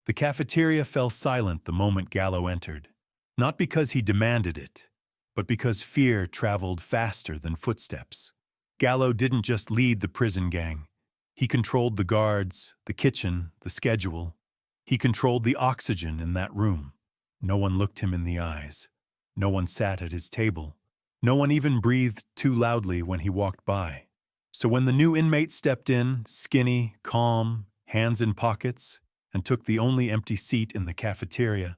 The cafeteria fell silent the moment Gallow entered, not because he demanded it, but because fear traveled faster than footsteps. Gallow didn't just lead the prison gang. He controlled the guards, the kitchen, the schedule. He controlled the oxygen in that room. No one looked him in the eyes. No one sat at his table. No one even breathed too loudly when he walked by. So when the new inmate stepped in, skinny, calm, hands in pockets, and took the only empty seat in the cafeteria,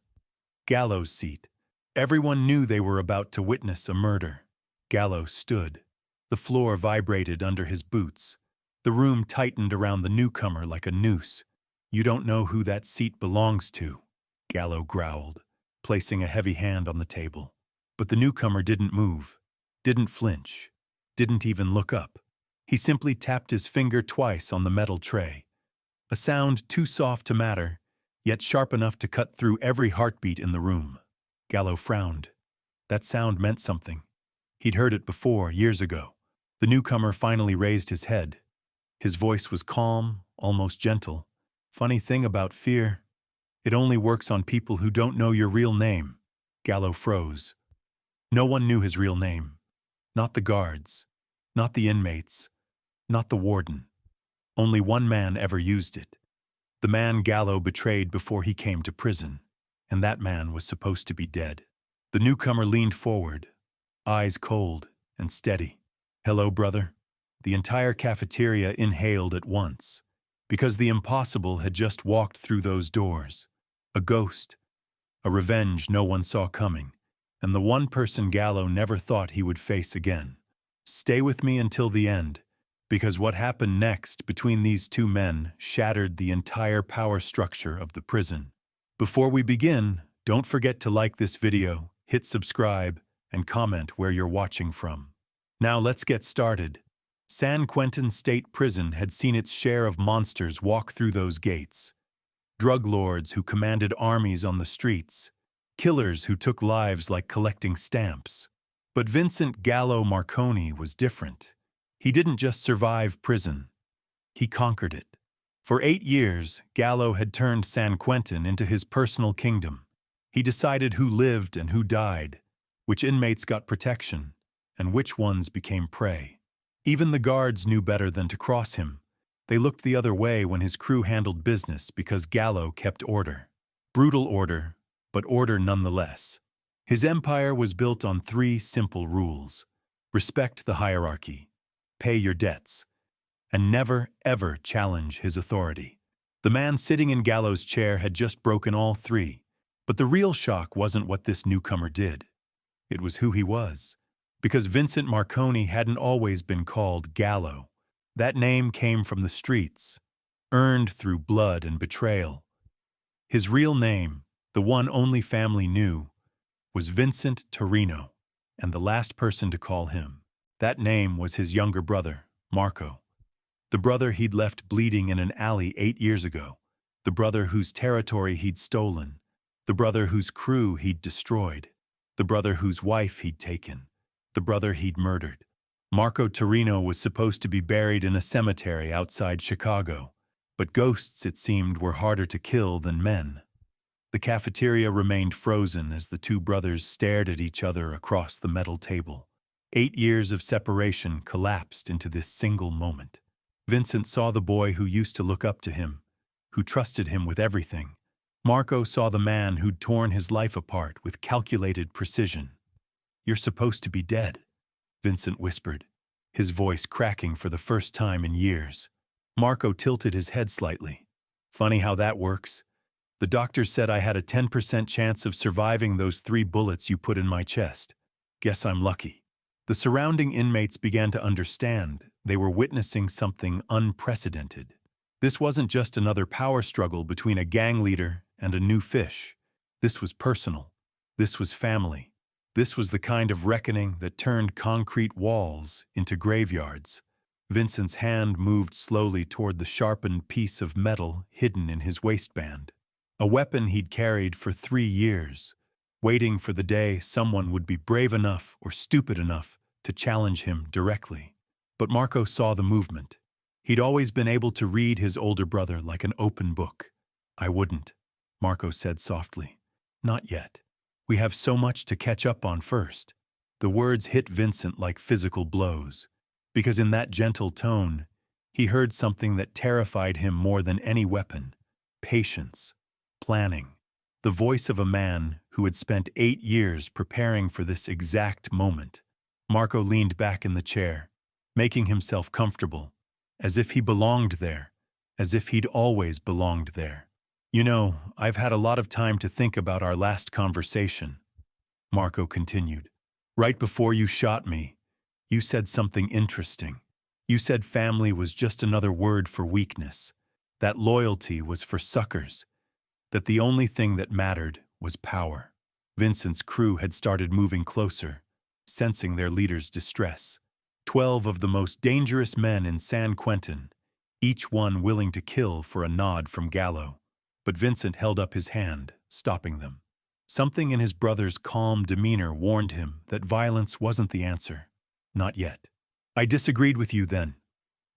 Gallow's seat, everyone knew they were about to witness a murder. Gallow stood. The floor vibrated under his boots. The room tightened around the newcomer like a noose. "You don't know who that seat belongs to," Gallow growled, placing a heavy hand on the table. But the newcomer didn't move, didn't flinch, didn't even look up. He simply tapped his finger twice on the metal tray. A sound too soft to matter, yet sharp enough to cut through every heartbeat in the room. Gallow frowned. That sound meant something. He'd heard it before, years ago. The newcomer finally raised his head. His voice was calm, almost gentle. "Funny thing about fear, it only works on people who don't know your real name." Gallow froze. No one knew his real name. Not the guards, not the inmates, not the warden. Only one man ever used it. The man Gallow betrayed before he came to prison. And that man was supposed to be dead. The newcomer leaned forward, eyes cold and steady. "Hello, brother." The entire cafeteria inhaled at once, because the impossible had just walked through those doors. A ghost, a revenge no one saw coming, and the one person Gallow never thought he would face again. Stay with me until the end, because what happened next between these two men shattered the entire power structure of the prison. Before we begin, don't forget to like this video, hit subscribe, and comment where you're watching from. Now let's get started. San Quentin State Prison had seen its share of monsters walk through those gates. Drug lords who commanded armies on the streets. Killers who took lives like collecting stamps. But Vincent Gallow Marconi was different. He didn't just survive prison. He conquered it. For 8 years, Gallow had turned San Quentin into his personal kingdom. He decided who lived and who died, which inmates got protection, and which ones became prey. Even the guards knew better than to cross him. They looked the other way when his crew handled business because Gallow kept order. Brutal order, but order nonetheless. His empire was built on 3 simple rules. Respect the hierarchy, pay your debts, and never, ever challenge his authority. The man sitting in Gallow's chair had just broken all 3, but the real shock wasn't what this newcomer did. It was who he was. Because Vincent Marconi hadn't always been called Gallow. That name came from the streets, earned through blood and betrayal. His real name, the one only family knew, was Vincent Torino, and the last person to call him. That name was his younger brother, Marco. The brother he'd left bleeding in an alley 8 years ago. The brother whose territory he'd stolen. The brother whose crew he'd destroyed. The brother whose wife he'd taken. The brother he'd murdered. Marco Torino was supposed to be buried in a cemetery outside Chicago, but ghosts, it seemed, were harder to kill than men. The cafeteria remained frozen as the 2 brothers stared at each other across the metal table. 8 years of separation collapsed into this single moment. Vincent saw the boy who used to look up to him, who trusted him with everything. Marco saw the man who'd torn his life apart with calculated precision. "You're supposed to be dead," Vincent whispered, his voice cracking for the first time in years. Marco tilted his head slightly. "Funny how that works. The doctor said I had a 10% chance of surviving those 3 bullets you put in my chest. Guess I'm lucky." The surrounding inmates began to understand they were witnessing something unprecedented. This wasn't just another power struggle between a gang leader and a new fish. This was personal. This was family. This was the kind of reckoning that turned concrete walls into graveyards. Vincent's hand moved slowly toward the sharpened piece of metal hidden in his waistband. A weapon he'd carried for 3 years, waiting for the day someone would be brave enough or stupid enough to challenge him directly. But Marco saw the movement. He'd always been able to read his older brother like an open book. "I wouldn't," Marco said softly. Not yet. We have so much to catch up on first. The words hit Vincent like physical blows, because in that gentle tone, he heard something that terrified him more than any weapon: patience, planning, the voice of a man who had spent 8 years preparing for this exact moment. Marco leaned back in the chair, making himself comfortable, as if he belonged there, as if he'd always belonged there. You know, I've had a lot of time to think about our last conversation, Marco continued. Right before you shot me, you said something interesting. You said family was just another word for weakness, that loyalty was for suckers, that the only thing that mattered was power. Vincent's crew had started moving closer, sensing their leader's distress. 12 of the most dangerous men in San Quentin, each one willing to kill for a nod from Gallow. But Vincent held up his hand, stopping them. Something in his brother's calm demeanor warned him that violence wasn't the answer. Not yet. I disagreed with you then,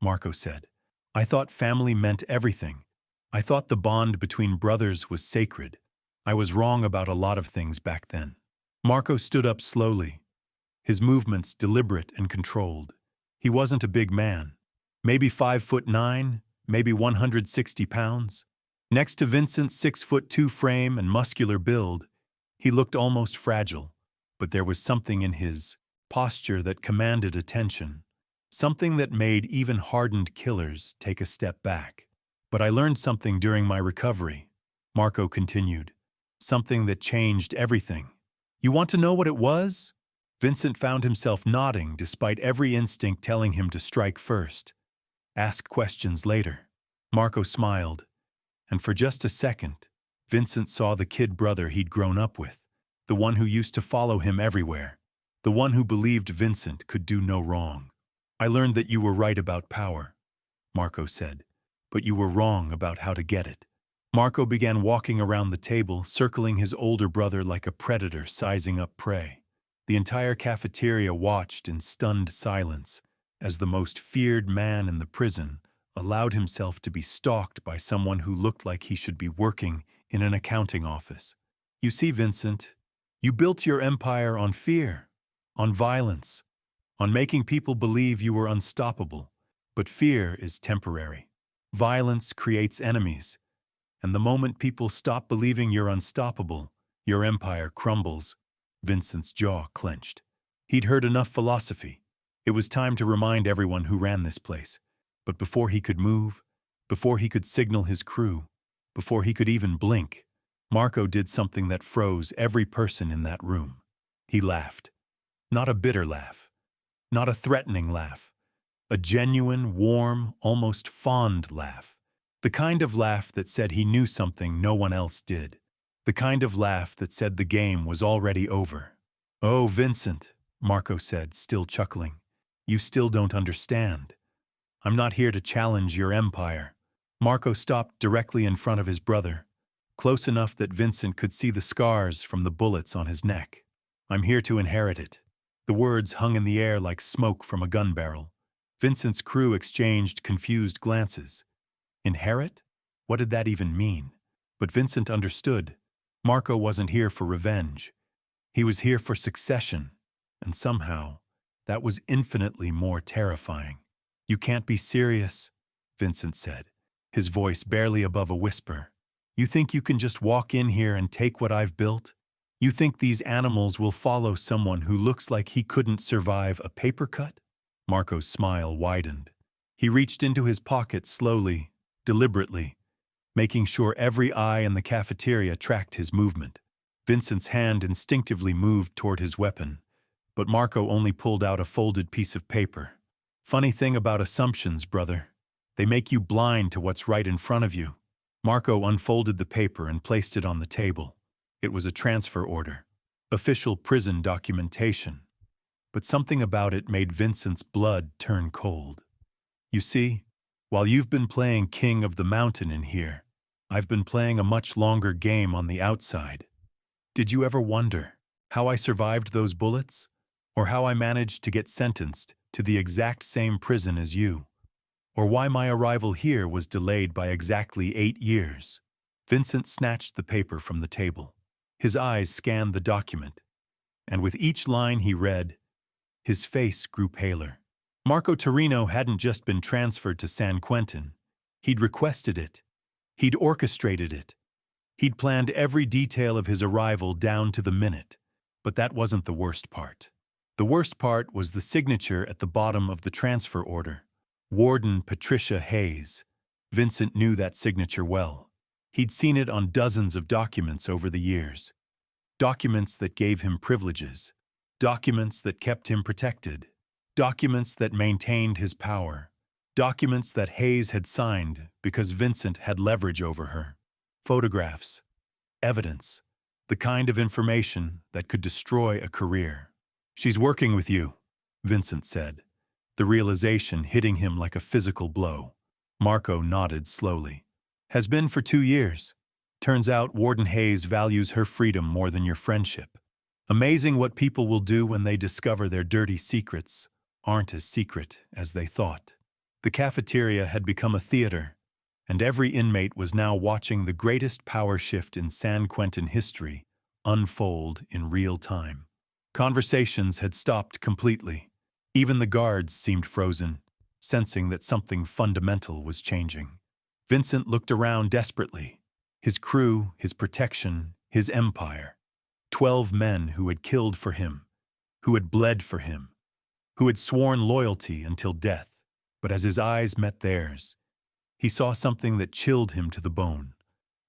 Marco said. I thought family meant everything. I thought the bond between brothers was sacred. I was wrong about a lot of things back then. Marco stood up slowly, his movements deliberate and controlled. He wasn't a big man. Maybe 5'9", maybe 160 pounds. Next to Vincent's 6'2" frame and muscular build, he looked almost fragile, but there was something in his posture that commanded attention, something that made even hardened killers take a step back. But I learned something during my recovery, Marco continued, something that changed everything. You want to know what it was? Vincent found himself nodding despite every instinct telling him to strike first. Ask questions later. Marco smiled, and for just a second, Vincent saw the kid brother he'd grown up with, the one who used to follow him everywhere, the one who believed Vincent could do no wrong. I learned that you were right about power, Marco said, but you were wrong about how to get it. Marco began walking around the table, circling his older brother like a predator sizing up prey. The entire cafeteria watched in stunned silence as the most feared man in the prison allowed himself to be stalked by someone who looked like he should be working in an accounting office. You see, Vincent, you built your empire on fear, on violence, on making people believe you were unstoppable. But fear is temporary. Violence creates enemies, and the moment people stop believing you're unstoppable, your empire crumbles. Vincent's jaw clenched. He'd heard enough philosophy. It was time to remind everyone who ran this place. But before he could move, before he could signal his crew, before he could even blink, Marco did something that froze every person in that room. He laughed. Not a bitter laugh, not a threatening laugh, a genuine, warm, almost fond laugh. The kind of laugh that said he knew something no one else did. The kind of laugh that said the game was already over. Oh, Vincent, Marco said, still chuckling. You still don't understand. I'm not here to challenge your empire. Marco stopped directly in front of his brother, close enough that Vincent could see the scars from the bullets on his neck. I'm here to inherit it. The words hung in the air like smoke from a gun barrel. Vincent's crew exchanged confused glances. Inherit? What did that even mean? But Vincent understood. Marco wasn't here for revenge. He was here for succession, and somehow, that was infinitely more terrifying. You can't be serious, Vincent said, his voice barely above a whisper. You think you can just walk in here and take what I've built? You think these animals will follow someone who looks like he couldn't survive a paper cut? Marco's smile widened. He reached into his pocket slowly, deliberately, making sure every eye in the cafeteria tracked his movement. Vincent's hand instinctively moved toward his weapon, but Marco only pulled out a folded piece of paper. Funny thing about assumptions, brother. They make you blind to what's right in front of you. Marco unfolded the paper and placed it on the table. It was a transfer order, official prison documentation. But something about it made Vincent's blood turn cold. You see, while you've been playing King of the Mountain in here, I've been playing a much longer game on the outside. Did you ever wonder how I survived those bullets? Or how I managed to get sentenced to the exact same prison as you? Or why my arrival here was delayed by exactly 8 years? Vincent snatched the paper from the table. His eyes scanned the document, and with each line he read, his face grew paler. Marco Torino hadn't just been transferred to San Quentin. He'd requested it. He'd orchestrated it. He'd planned every detail of his arrival down to the minute. But that wasn't the worst part. The worst part was the signature at the bottom of the transfer order. Warden Patricia Hayes. Vincent knew that signature well. He'd seen it on dozens of documents over the years. Documents that gave him privileges. Documents that kept him protected. Documents that maintained his power. Documents that Hayes had signed because Vincent had leverage over her. Photographs. Evidence. The kind of information that could destroy a career. "She's working with you," Vincent said, the realization hitting him like a physical blow. Marco nodded slowly. "Has been for 2 years. Turns out Warden Hayes values her freedom more than your friendship. Amazing what people will do when they discover their dirty secrets aren't as secret as they thought." The cafeteria had become a theater, and every inmate was now watching the greatest power shift in San Quentin history unfold in real time. Conversations had stopped completely. Even the guards seemed frozen, sensing that something fundamental was changing. Vincent looked around desperately. His crew, his protection, his empire. 12 men who had killed for him, who had bled for him, who had sworn loyalty until death. But as his eyes met theirs, he saw something that chilled him to the bone.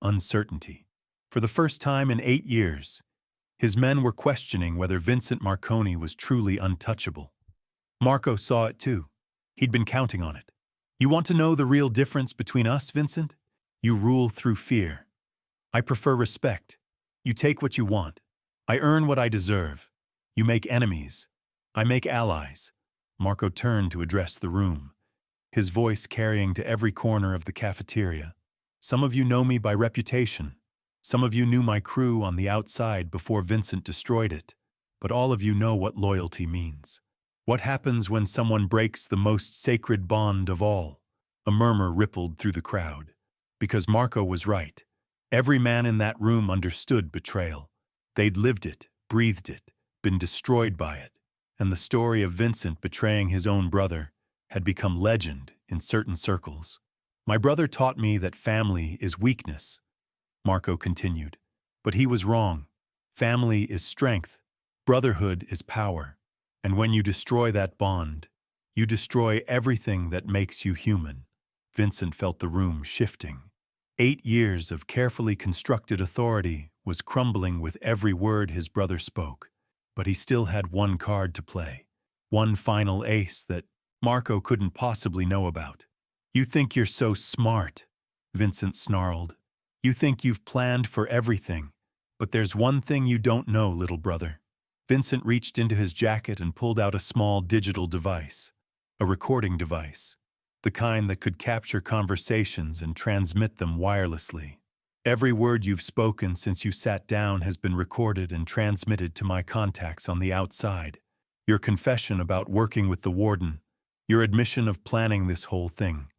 Uncertainty. For the first time in 8 years, his men were questioning whether Vincent Marconi was truly untouchable. Marco saw it too. He'd been counting on it. "You want to know the real difference between us, Vincent? You rule through fear. I prefer respect. You take what you want. I earn what I deserve. You make enemies. I make allies." Marco turned to address the room, his voice carrying to every corner of the cafeteria. "Some of you know me by reputation. Some of you knew my crew on the outside before Vincent destroyed it. But all of you know what loyalty means. What happens when someone breaks the most sacred bond of all?" A murmur rippled through the crowd. Because Marco was right. Every man in that room understood betrayal. They'd lived it, breathed it, been destroyed by it. And the story of Vincent betraying his own brother had become legend in certain circles. "My brother taught me that family is weakness," Marco continued. "But he was wrong. Family is strength. Brotherhood is power. And when you destroy that bond, you destroy everything that makes you human." Vincent felt the room shifting. 8 years of carefully constructed authority was crumbling with every word his brother spoke. But he still had one card to play. One final ace that Marco couldn't possibly know about. "You think you're so smart," Vincent snarled. "You think you've planned for everything. But there's one thing you don't know, little brother." Vincent reached into his jacket and pulled out a small digital device. A recording device. The kind that could capture conversations and transmit them wirelessly. "Every word you've spoken since you sat down has been recorded and transmitted to my contacts on the outside. Your confession about working with the warden. Your admission of planning this whole thing.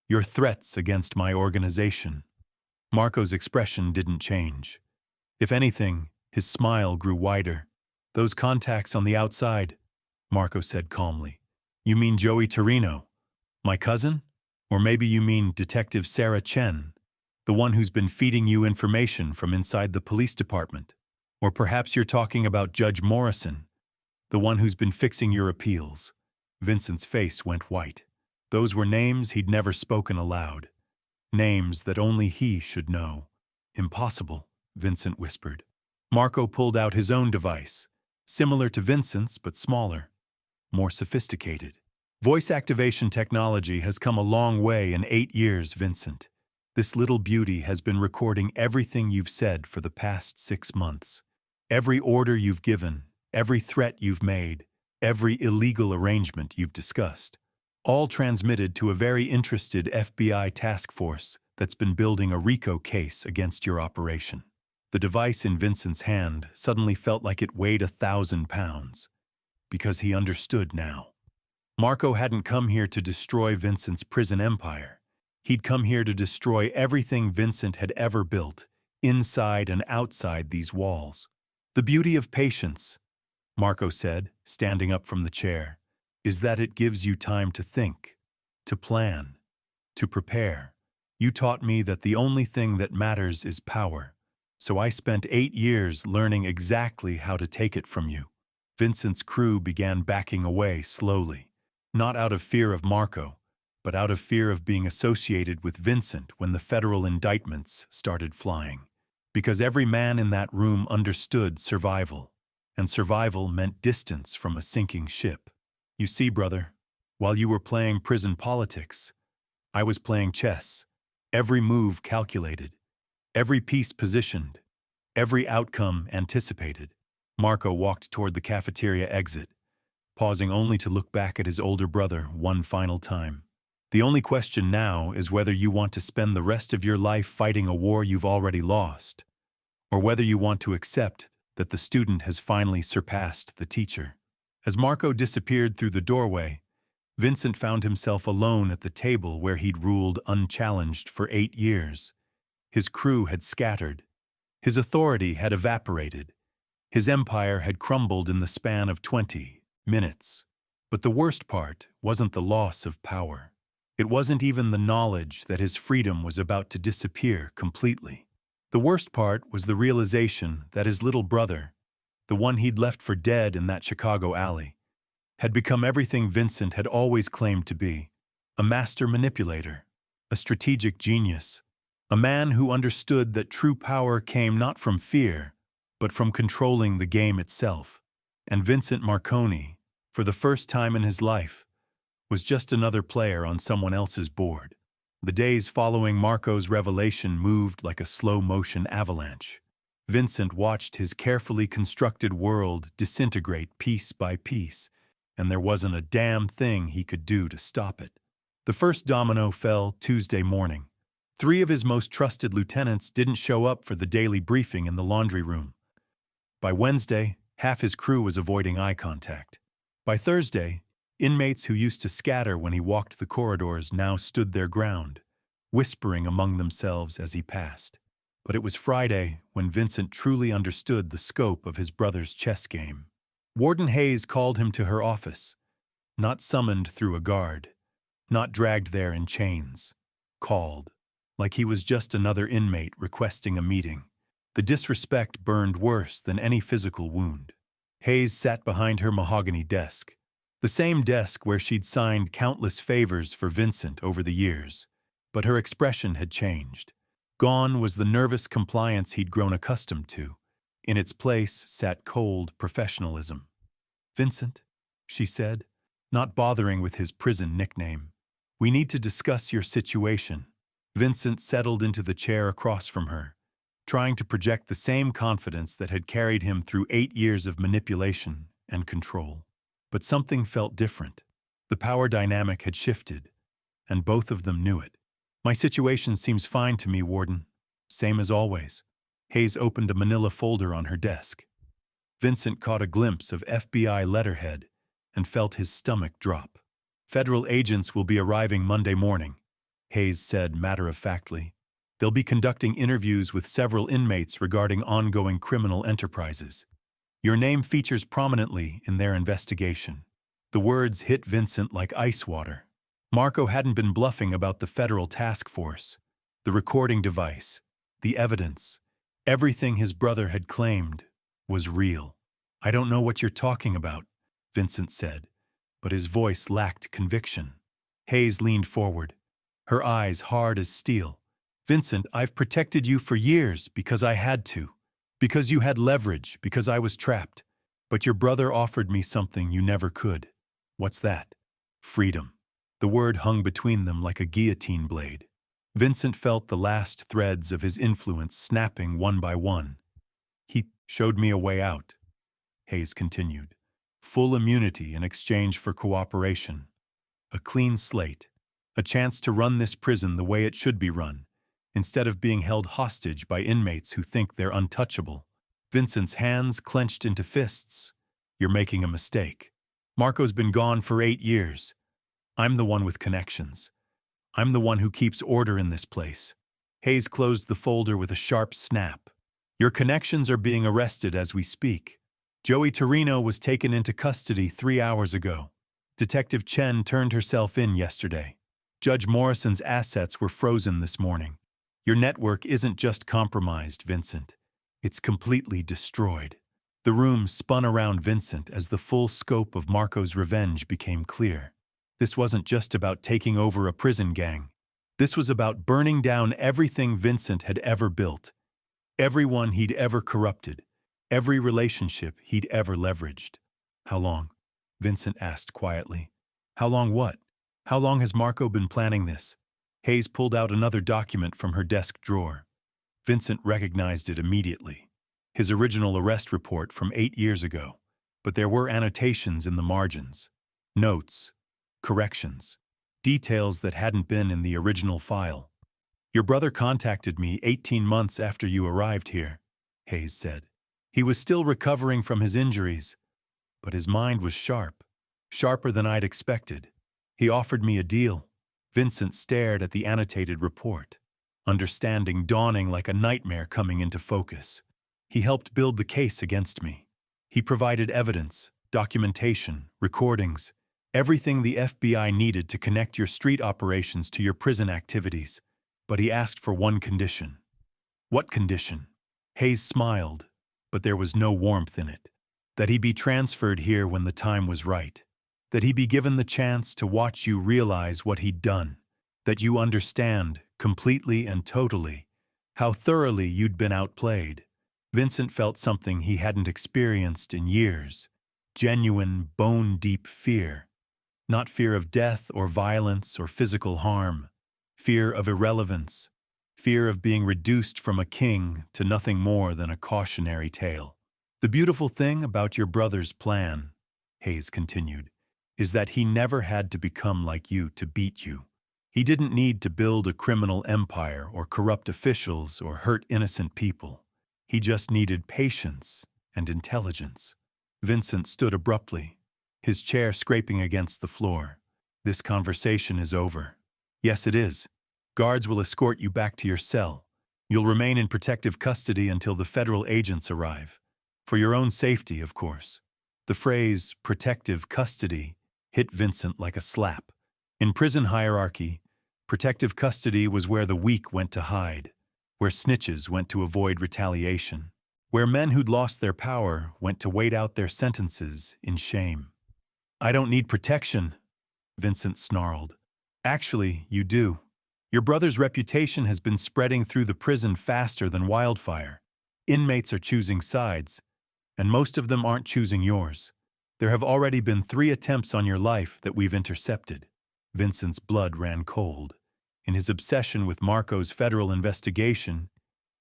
Your threats against my organization." Marco's expression didn't change. If anything, his smile grew wider. "Those contacts on the outside," Marco said calmly. "You mean Joey Torino, my cousin? Or maybe you mean Detective Sarah Chen, the one who's been feeding you information from inside the police department? Or perhaps you're talking about Judge Morrison, the one who's been fixing your appeals." Vincent's face went white. Those were names he'd never spoken aloud. Names that only he should know. "Impossible," Vincent whispered. Marco pulled out his own device, similar to Vincent's but smaller, more sophisticated. "Voice activation technology has come a long way in 8 years, Vincent. This little beauty has been recording everything you've said for the past 6 months. Every order you've given, every threat you've made, every illegal arrangement you've discussed. All transmitted to a very interested FBI task force that's been building a RICO case against your operation." The device in Vincent's hand suddenly felt like it weighed 1,000 pounds. Because he understood now. Marco hadn't come here to destroy Vincent's prison empire. He'd come here to destroy everything Vincent had ever built, inside and outside these walls. The beauty of patience, Marco said, standing up from the chair, is that it gives you time to think, to plan, to prepare. You taught me that the only thing that matters is power, so I spent 8 years learning exactly how to take it from you. Vincent's crew began backing away slowly, not out of fear of Marco, but out of fear of being associated with Vincent when the federal indictments started flying. Because every man in that room understood survival, and survival meant distance from a sinking ship. You see, brother, while you were playing prison politics, I was playing chess. Every move calculated, every piece positioned, every outcome anticipated. Marco walked toward the cafeteria exit, pausing only to look back at his older brother one final time. The only question now is whether you want to spend the rest of your life fighting a war you've already lost, or whether you want to accept that the student has finally surpassed the teacher. As Marco disappeared through the doorway, Vincent found himself alone at the table where he'd ruled unchallenged for 8 years. His crew had scattered. His authority had evaporated. His empire had crumbled in the span of 20 minutes. But the worst part wasn't the loss of power. It wasn't even the knowledge that his freedom was about to disappear completely. The worst part was the realization that his little brother, the one he'd left for dead in that Chicago alley, had become everything Vincent had always claimed to be: a master manipulator, a strategic genius, a man who understood that true power came not from fear, but from controlling the game itself. And Vincent Marconi, for the first time in his life, was just another player on someone else's board. The days following Marco's revelation moved like a slow-motion avalanche. Vincent watched his carefully constructed world disintegrate piece by piece, and there wasn't a damn thing he could do to stop it. The first domino fell Tuesday morning. 3 of his most trusted lieutenants didn't show up for the daily briefing in the laundry room. By Wednesday, half his crew was avoiding eye contact. By Thursday, inmates who used to scatter when he walked the corridors now stood their ground, whispering among themselves as he passed. But it was Friday when Vincent truly understood the scope of his brother's chess game. Warden Hayes called him to her office, not summoned through a guard, not dragged there in chains. Called, like he was just another inmate requesting a meeting. The disrespect burned worse than any physical wound. Hayes sat behind her mahogany desk, the same desk where she'd signed countless favors for Vincent over the years. But her expression had changed. Gone was the nervous compliance he'd grown accustomed to. In its place sat cold professionalism. "Vincent," she said, not bothering with his prison nickname, "we need to discuss your situation." Vincent settled into the chair across from her, trying to project the same confidence that had carried him through 8 years of manipulation and control. But something felt different. The power dynamic had shifted, and both of them knew it. "My situation seems fine to me, Warden. Same as always." Hayes opened a manila folder on her desk. Vincent caught a glimpse of FBI letterhead and felt his stomach drop. "Federal agents will be arriving Monday morning," Hayes said matter-of-factly. "They'll be conducting interviews with several inmates regarding ongoing criminal enterprises. Your name features prominently in their investigation." The words hit Vincent like ice water. Marco hadn't been bluffing about the federal task force, the recording device, the evidence. Everything his brother had claimed was real. "I don't know what you're talking about," Vincent said, but his voice lacked conviction. Hayes leaned forward, her eyes hard as steel. "Vincent, I've protected you for years because I had to. Because you had leverage, because I was trapped. But your brother offered me something you never could." "What's that?" "Freedom." The word hung between them like a guillotine blade. Vincent felt the last threads of his influence snapping one by one. "He showed me a way out," Hayes continued. "Full immunity in exchange for cooperation. A clean slate. A chance to run this prison the way it should be run, instead of being held hostage by inmates who think they're untouchable." Vincent's hands clenched into fists. "You're making a mistake. Marco's been gone for 8 years. I'm the one with connections. I'm the one who keeps order in this place. Hayes closed the folder with a sharp snap. Your connections are being arrested as we speak. Joey Torino was taken into custody 3 hours ago. Detective Chen turned herself in yesterday. Judge Morrison's assets were frozen this morning. Your network isn't just compromised, Vincent. It's completely destroyed. The room spun around Vincent as the full scope of Marco's revenge became clear. This wasn't just about taking over a prison gang. This was about burning down everything Vincent had ever built, everyone he'd ever corrupted, every relationship he'd ever leveraged. How long? Vincent asked quietly. How long what? How long has Marco been planning this? Hayes pulled out another document from her desk drawer. Vincent recognized it immediately. His original arrest report from 8 years ago. But there were annotations in the margins. Notes. Corrections. Details that hadn't been in the original file. Your brother contacted me 18 months after you arrived here, Hayes said. He was still recovering from his injuries, but his mind was sharp, sharper than I'd expected. He offered me a deal. Vincent stared at the annotated report, understanding dawning like a nightmare coming into focus. He helped build the case against me. He provided evidence, documentation, recordings, everything the FBI needed to connect your street operations to your prison activities. But he asked for one condition. What condition? Hayes smiled, but there was no warmth in it. That he be transferred here when the time was right. That he be given the chance to watch you realize what he'd done. That you understand, completely and totally, how thoroughly you'd been outplayed. Vincent felt something he hadn't experienced in years. Genuine, bone-deep fear. Not fear of death or violence or physical harm. Fear of irrelevance. Fear of being reduced from a king to nothing more than a cautionary tale. The beautiful thing about your brother's plan, Hayes continued, is that he never had to become like you to beat you. He didn't need to build a criminal empire or corrupt officials or hurt innocent people. He just needed patience and intelligence. Vincent stood abruptly, his chair scraping against the floor. This conversation is over. Yes, it is. Guards will escort you back to your cell. You'll remain in protective custody until the federal agents arrive. For your own safety, of course. The phrase, protective custody, hit Vincent like a slap. In prison hierarchy, protective custody was where the weak went to hide, where snitches went to avoid retaliation, where men who'd lost their power went to wait out their sentences in shame. I don't need protection, Vincent snarled. Actually, you do. Your brother's reputation has been spreading through the prison faster than wildfire. Inmates are choosing sides, and most of them aren't choosing yours. There have already been 3 attempts on your life that we've intercepted. Vincent's blood ran cold. In his obsession with Marco's federal investigation,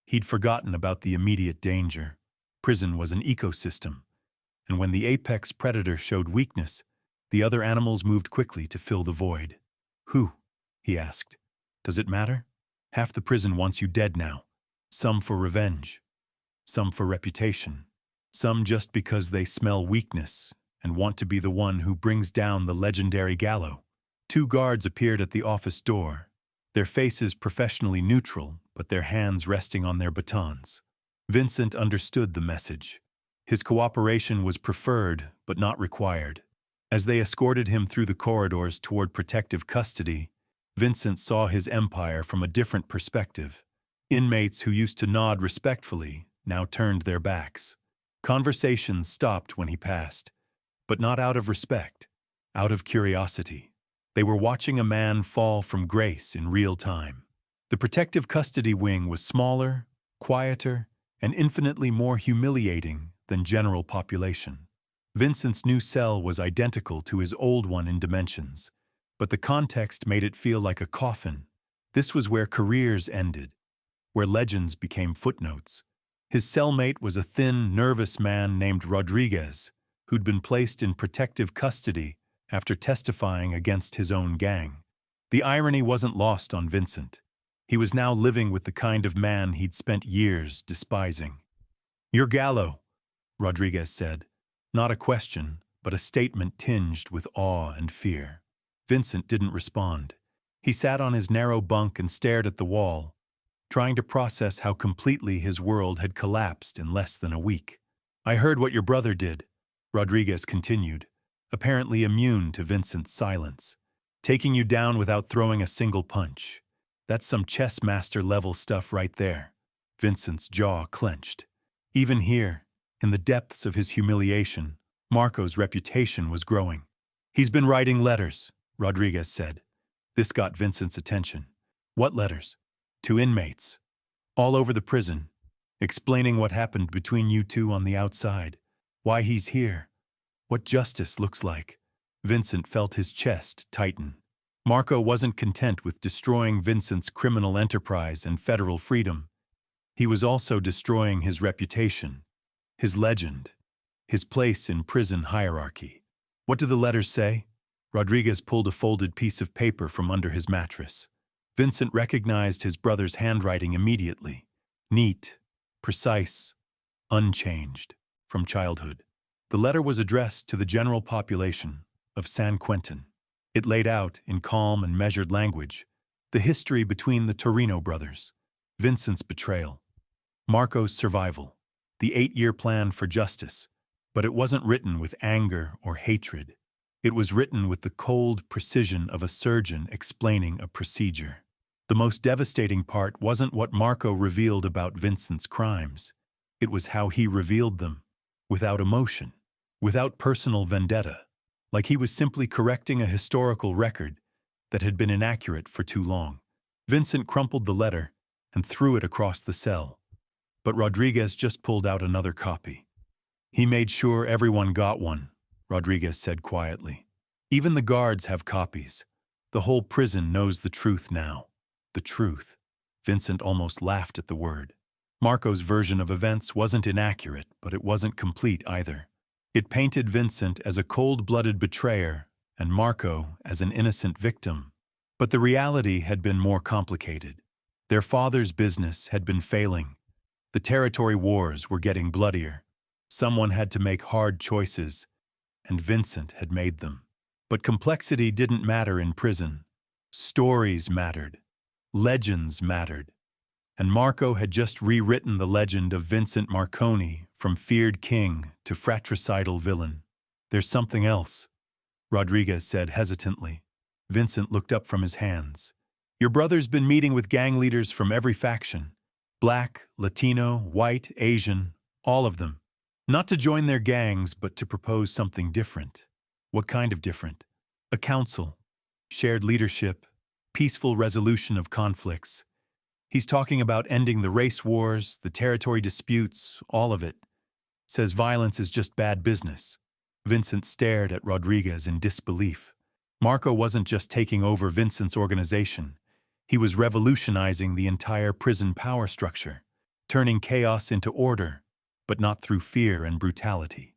he'd forgotten about the immediate danger. Prison was an ecosystem, and when the apex predator showed weakness, the other animals moved quickly to fill the void. Who? He asked. Does it matter? Half the prison wants you dead now. Some for revenge. Some for reputation. Some just because they smell weakness and want to be the one who brings down the legendary Gallow. 2 guards appeared at the office door, their faces professionally neutral, but their hands resting on their batons. Vincent understood the message. His cooperation was preferred, but not required. As they escorted him through the corridors toward protective custody, Vincent saw his empire from a different perspective. Inmates who used to nod respectfully now turned their backs. Conversations stopped when he passed, but not out of respect, out of curiosity. They were watching a man fall from grace in real time. The protective custody wing was smaller, quieter, and infinitely more humiliating than general population. Vincent's new cell was identical to his old one in dimensions, but the context made it feel like a coffin. This was where careers ended, where legends became footnotes. His cellmate was a thin, nervous man named Rodriguez, who'd been placed in protective custody after testifying against his own gang. The irony wasn't lost on Vincent. He was now living with the kind of man he'd spent years despising. "You're Gallow," Rodriguez said. Not a question, but a statement tinged with awe and fear. Vincent didn't respond. He sat on his narrow bunk and stared at the wall, trying to process how completely his world had collapsed in less than a week. "I heard what your brother did," Rodriguez continued, apparently immune to Vincent's silence. "Taking you down without throwing a single punch. That's some chess master level stuff right there." Vincent's jaw clenched. Even here, in the depths of his humiliation, Marco's reputation was growing. "He's been writing letters," Rodriguez said. This got Vincent's attention. "What letters?" "To inmates. All over the prison, explaining what happened between you two on the outside, why he's here, what justice looks like." Vincent felt his chest tighten. Marco wasn't content with destroying Vincent's criminal enterprise and federal freedom. He was also destroying his reputation, his legend, his place in prison hierarchy. "What do the letters say?" Rodriguez pulled a folded piece of paper from under his mattress. Vincent recognized his brother's handwriting immediately. Neat, precise, unchanged, from childhood. The letter was addressed to the general population of San Quentin. It laid out, in calm and measured language, the history between the Torino brothers, Vincent's betrayal, Marco's survival, the 8-year plan for justice. But it wasn't written with anger or hatred. It was written with the cold precision of a surgeon explaining a procedure. The most devastating part wasn't what Marco revealed about Vincent's crimes. It was how he revealed them, without emotion, without personal vendetta, like he was simply correcting a historical record that had been inaccurate for too long. Vincent crumpled the letter and threw it across the cell. But Rodriguez just pulled out another copy. "He made sure everyone got one," Rodriguez said quietly. "Even the guards have copies. The whole prison knows the truth now." The truth. Vincent almost laughed at the word. Marco's version of events wasn't inaccurate, but it wasn't complete either. It painted Vincent as a cold-blooded betrayer and Marco as an innocent victim. But the reality had been more complicated. Their father's business had been failing. The territory wars were getting bloodier. Someone had to make hard choices, and Vincent had made them. But complexity didn't matter in prison. Stories mattered. Legends mattered. And Marco had just rewritten the legend of Vincent Marconi from feared king to fratricidal villain. "There's something else," Rodriguez said hesitantly. Vincent looked up from his hands. "Your brother's been meeting with gang leaders from every faction. Black, Latino, white, Asian, all of them. Not to join their gangs, but to propose something different." "What kind of different?" "A council, shared leadership, peaceful resolution of conflicts. He's talking about ending the race wars, the territory disputes, all of it. Says violence is just bad business." Vincent stared at Rodriguez in disbelief. Marco wasn't just taking over Vincent's organization. He was revolutionizing the entire prison power structure, turning chaos into order, but not through fear and brutality,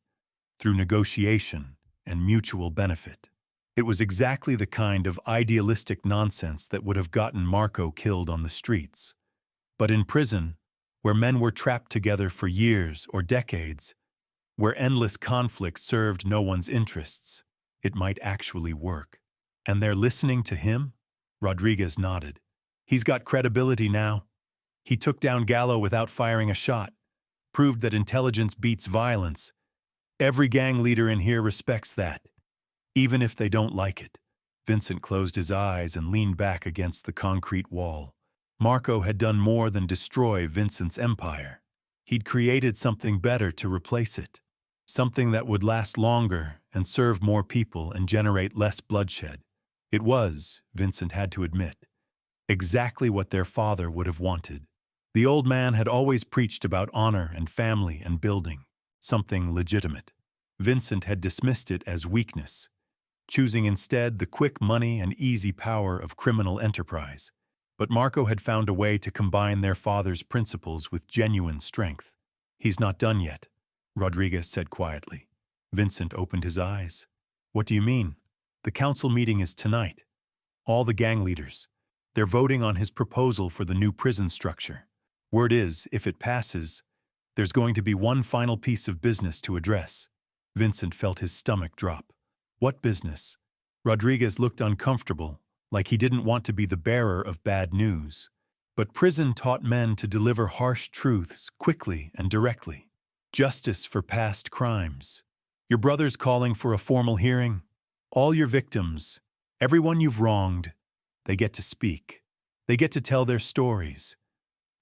through negotiation and mutual benefit. It was exactly the kind of idealistic nonsense that would have gotten Marco killed on the streets. But in prison, where men were trapped together for years or decades, where endless conflict served no one's interests, it might actually work. "And they're listening to him?" Rodriguez nodded. "He's got credibility now. He took down Gallow without firing a shot, proved that intelligence beats violence. Every gang leader in here respects that, even if they don't like it." Vincent closed his eyes and leaned back against the concrete wall. Marco had done more than destroy Vincent's empire. He'd created something better to replace it, something that would last longer and serve more people and generate less bloodshed. It was, Vincent had to admit, exactly what their father would have wanted. The old man had always preached about honor and family and building, something legitimate. Vincent had dismissed it as weakness, choosing instead the quick money and easy power of criminal enterprise. But Marco had found a way to combine their father's principles with genuine strength. "He's not done yet," Rodriguez said quietly. Vincent opened his eyes. "What do you mean?" "The council meeting is tonight. All the gang leaders. They're voting on his proposal for the new prison structure. Word is, if it passes, there's going to be one final piece of business to address." Vincent felt his stomach drop. "What business?" Rodriguez looked uncomfortable, like he didn't want to be the bearer of bad news. But prison taught men to deliver harsh truths quickly and directly. Justice for past crimes. Your brother's calling for a formal hearing. All your victims, everyone you've wronged, they get to speak. They get to tell their stories.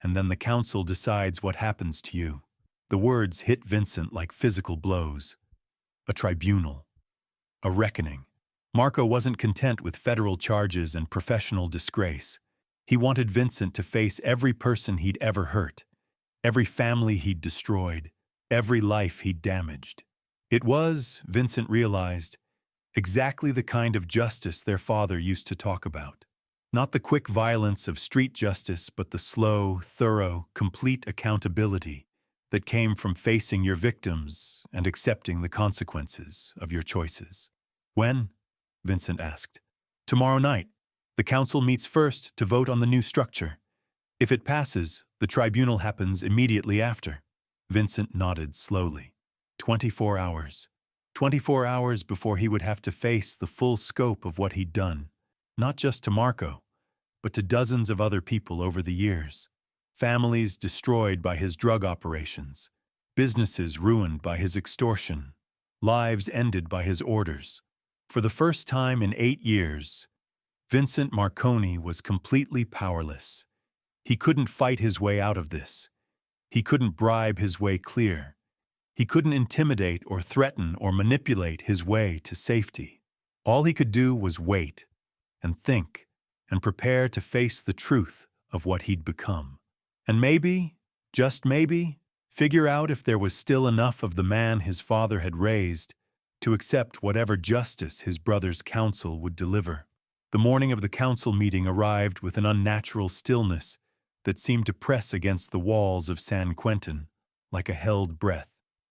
And then the council decides what happens to you. The words hit Vincent like physical blows. A tribunal. A reckoning. Marco wasn't content with federal charges and professional disgrace. He wanted Vincent to face every person he'd ever hurt, every family he'd destroyed, every life he'd damaged. It was, Vincent realized, exactly the kind of justice their father used to talk about. Not the quick violence of street justice, but the slow, thorough, complete accountability that came from facing your victims and accepting the consequences of your choices. When? Vincent asked. Tomorrow night. The council meets first to vote on the new structure. If it passes, the tribunal happens immediately after. Vincent nodded slowly. 24 hours. 24 hours before he would have to face the full scope of what he'd done, not just to Marco, but to dozens of other people over the years. Families destroyed by his drug operations, businesses ruined by his extortion, lives ended by his orders. For the first time in 8 years, Vincent Marconi was completely powerless. He couldn't fight his way out of this. He couldn't bribe his way clear. He couldn't intimidate or threaten or manipulate his way to safety. All he could do was wait and think and prepare to face the truth of what he'd become. And maybe, just maybe, figure out if there was still enough of the man his father had raised to accept whatever justice his brother's counsel would deliver. The morning of the council meeting arrived with an unnatural stillness that seemed to press against the walls of San Quentin like a held breath.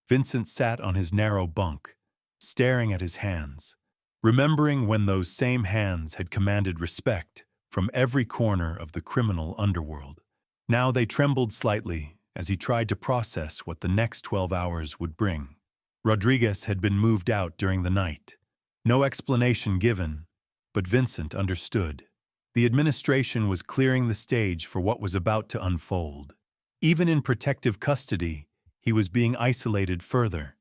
Vincent sat on his narrow bunk, staring at his hands, remembering when those same hands had commanded respect from every corner of the criminal underworld. Now they trembled slightly as he tried to process what the next 12 hours would bring. Rodriguez had been moved out during the night. No explanation given, but Vincent understood. The administration was clearing the stage for what was about to unfold. Even in protective custody, he was being isolated further,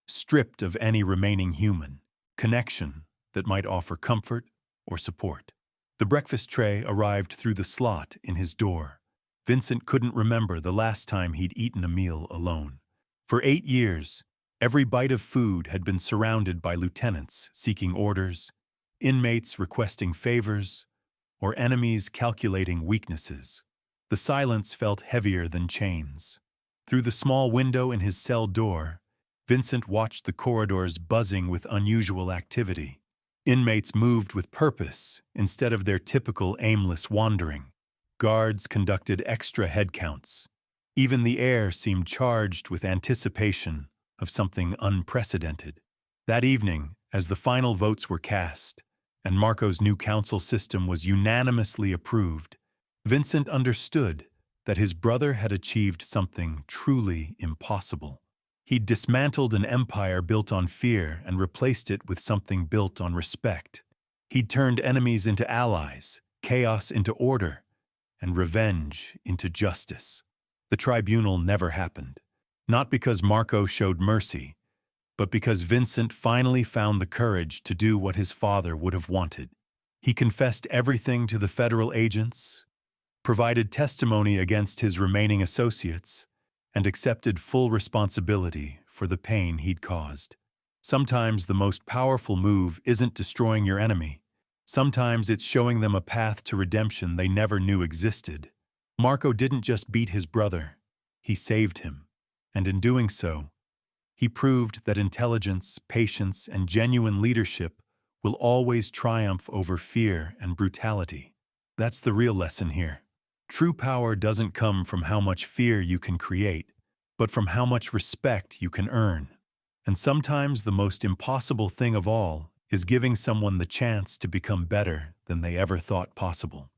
stripped of any remaining human connection that might offer comfort or support. The breakfast tray arrived through the slot in his door. Vincent couldn't remember the last time he'd eaten a meal alone. For 8 years, every bite of food had been surrounded by lieutenants seeking orders, inmates requesting favors, or enemies calculating weaknesses. The silence felt heavier than chains. Through the small window in his cell door, Vincent watched the corridors buzzing with unusual activity. Inmates moved with purpose instead of their typical aimless wandering. Guards conducted extra head counts. Even the air seemed charged with anticipation of something unprecedented. That evening, as the final votes were cast, and Marco's new council system was unanimously approved, Vincent understood that his brother had achieved something truly impossible. He'd dismantled an empire built on fear and replaced it with something built on respect. He'd turned enemies into allies, chaos into order, and revenge into justice. The tribunal never happened, not because Marco showed mercy, but because Vincent finally found the courage to do what his father would have wanted. He confessed everything to the federal agents, provided testimony against his remaining associates, and accepted full responsibility for the pain he'd caused. Sometimes the most powerful move isn't destroying your enemy. Sometimes it's showing them a path to redemption they never knew existed. Marco didn't just beat his brother, he saved him. And in doing so, he proved that intelligence, patience, and genuine leadership will always triumph over fear and brutality. That's the real lesson here. True power doesn't come from how much fear you can create, but from how much respect you can earn. And sometimes the most impossible thing of all is giving someone the chance to become better than they ever thought possible.